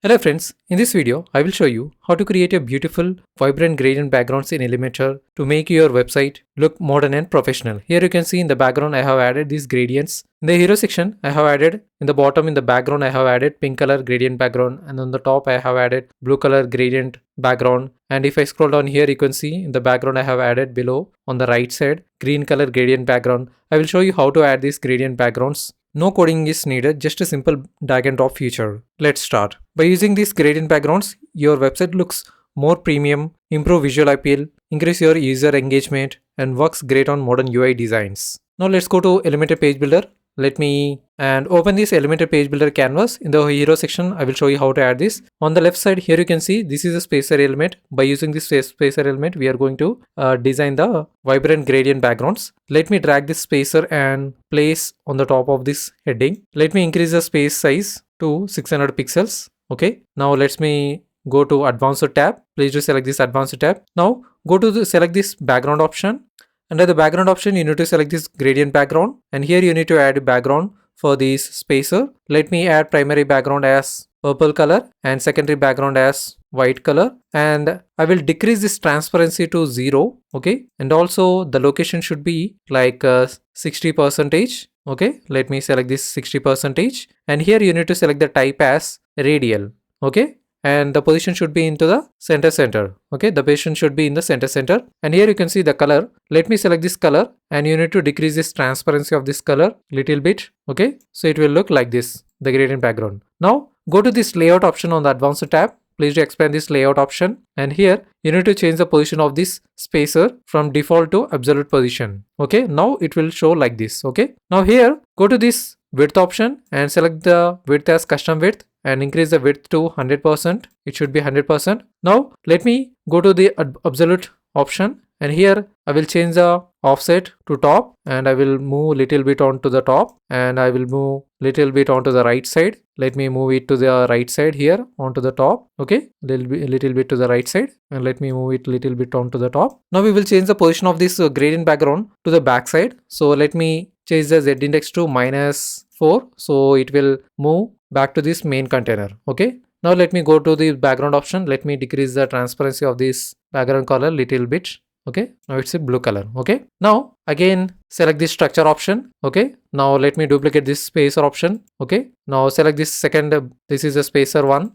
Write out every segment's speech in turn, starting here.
Hello friends, in this video I will show you how to create a beautiful vibrant gradient backgrounds in Elementor to make your website look modern and professional. Here you can see in the background I have added these gradients. In the hero section I have added in the bottom in the background I have added pink color gradient background, and on the top I have added blue color gradient background, and if I scroll down here you can see in the background I have added below on the right side green color gradient background. I will show you how to add these gradient backgrounds. No coding is needed, just a simple drag and drop feature. Let's start. By using these gradient backgrounds, your website looks more premium, improve visual appeal, increase your user engagement, and works great on modern UI designs. Now let's go to Elementor Page Builder. Let me open this Elementor Page Builder canvas. In the hero section, I will show you how to add this. On the left side here you can see this is a spacer element. By using this spacer element, we are going to design the vibrant gradient backgrounds. Let me drag this spacer and place on the top of this heading. Let me increase the space size to 600 pixels. Okay. Now let me go to Advanced tab. Please do select this Advanced tab. Now go to select this background option. Under the background option, you need to select this gradient background, and here you need to add a background for this spacer. Let me add primary background as purple color and secondary background as white color, and I will decrease this transparency to 0. Okay, and also the location should be like 60%. Okay, let me select this 60%, and here you need to select the type as radial. Okay, and the position should be into the center. Okay, the position should be in the center, and here you can see the color. Let me select this color, and you need to decrease this transparency of this color little bit. Okay, so it will look like this, the gradient background. Now go to this layout option on the Advanced tab. Please do expand this layout option, and here you need to change the position of this spacer from default to absolute position. Okay, now it will show like this. Okay, now here go to this width option and select the width as custom width and increase the width to 100%. It should be 100%. Now let me go to the absolute option, and here I will change the offset to top, and I will move little bit onto the top, and I will move little bit onto the right side. Let me move it to the right side here onto the top. Okay, little bit to the right side, and let me move it little bit onto the top. Now we will change the position of this gradient background to the back side. So let me change the z index to -4, so it will move back to this main container. Okay, now let me go to the background option. Let me decrease the transparency of this background color little bit. Okay, now it's a blue color. Okay, now again select this structure option. Okay, now let me duplicate this spacer option. Okay, now select this second, this is a spacer one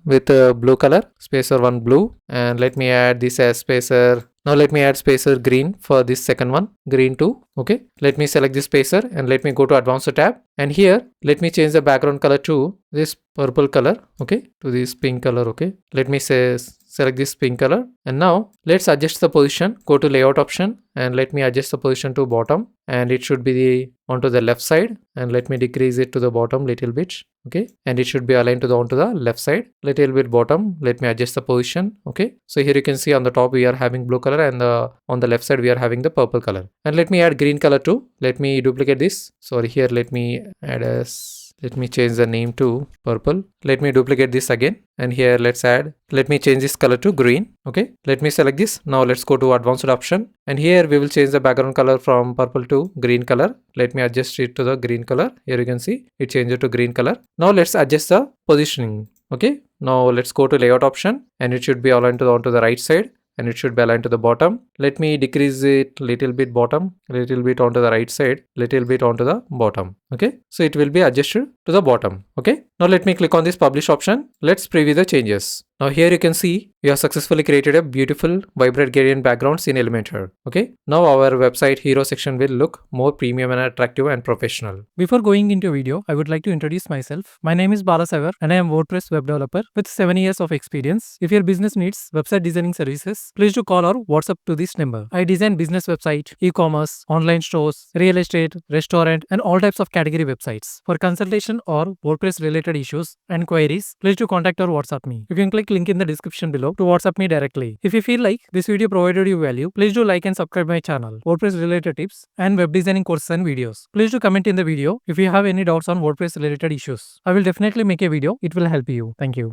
with blue color, spacer one blue, and let me add this as spacer. Now let me add spacer green for this second one, green 2. Okay, let me select this spacer and let me go to Advanced tab, and here let me change the background color to this purple color. Okay, to this pink color. Okay, let me select this pink color, and now let's adjust the position. Go to layout option and let me adjust the position to bottom, and it should be onto the left side, and let me decrease it to the bottom little bit. Okay, and it should be aligned to the onto the left side little bit bottom. Let me adjust the position. Okay, so here you can see on the top we are having blue color, and on the left side we are having the purple color, and let me add green color too. Let me duplicate this. Sorry, here let me add let me change the name to purple. Let me duplicate this again, and here let me change this color to green. Okay, let me select this. Now let's go to Advanced option, and here we will change the background color from purple to green color. Let me adjust it to the green color. Here you can see it changed to green color. Now let's adjust the positioning. Okay, now let's go to layout option, and it should be aligned to onto the right side, and it should be aligned to the bottom. Let me decrease it little bit bottom, little bit onto the right side, little bit onto the bottom. Okay, so it will be adjusted to the bottom. Okay, now let me click on this publish option. Let's preview the changes. Now here you can see we have successfully created a beautiful vibrant gradient backgrounds in Elementor. Okay, now our website hero section will look more premium and attractive and professional. Before going into video, I would like to introduce myself. My name is Balasagar, and I am WordPress web developer with 7 years of experience. If your business needs website designing services, please do call or WhatsApp to this number. I design business website, e-commerce, online stores, real estate, restaurant, and all types of category websites. For consultation or WordPress related issues and queries, please do contact or WhatsApp me. You can click link in the description below to WhatsApp me directly. If you feel like this video provided you value, please do like and subscribe my channel, WordPress related tips and web designing courses and videos. Please do comment in the video if you have any doubts on WordPress related issues. I will definitely make a video. It will help you. Thank you.